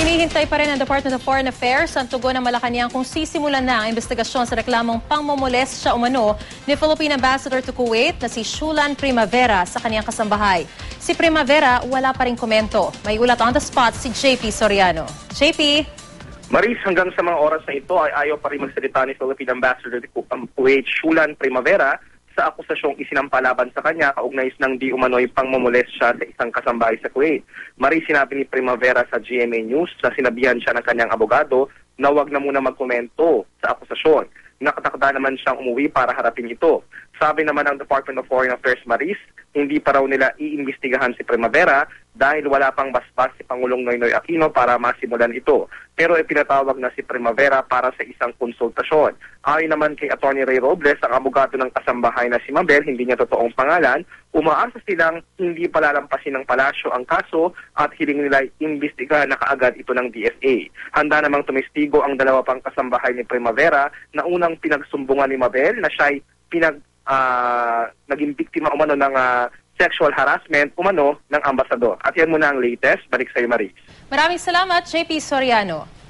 Hinihintay pa rin ng Department of Foreign Affairs ang tugon ng Malacanang kung sisimulan na ang investigasyon sa reklamong pangmomolestya umano ni Philippine Ambassador to Kuwait na si Shulan Primavera sa kaniyang kasambahay. Si Primavera wala pa ring komento. May ulat on the spot si JP Soriano. JP? Maris, hanggang sa mga oras na ito ay ayaw pa rin magsalita ni Philippine Ambassador to Kuwait Shulan Primavera sa akusasyong isinampalaban sa kanya kaugnay ng di umano'y pangmomolestya sa isang kasambahay sa Kuwait. Maris, sinabi ni Primavera sa GMA News na sinabihan siya ng kanyang abogado na wag na muna magkomento sa akusasyon. Nakatakda naman siyang umuwi para harapin ito. Sabi naman ng Department of Foreign Affairs, Maris, hindi pa raw nila iimbestigahan si Primavera dahil wala pang basbas si Pangulong Noynoy Aquino para masimulan ito. Pero ipinatawag na si Primavera para sa isang konsultasyon. Ayon naman kay Atty. Ray Robles, ang abogado ng kasambahay na si Mabel, hindi niya totoong pangalan, umaasa silang hindi palalampasin ng palasyo ang kaso at hiling nila imbestigahan na kaagad ito ng DFA. Handa namang tumestigo ang dalawa pang kasambahay ni Primavera na unang pinagsumbungan ni Mabel na siya'y naging biktima umano ng sexual harassment umano ng ambasador. At yan muna ang latest. Balik sa iyo, Maris. Maraming salamat, JP Soriano.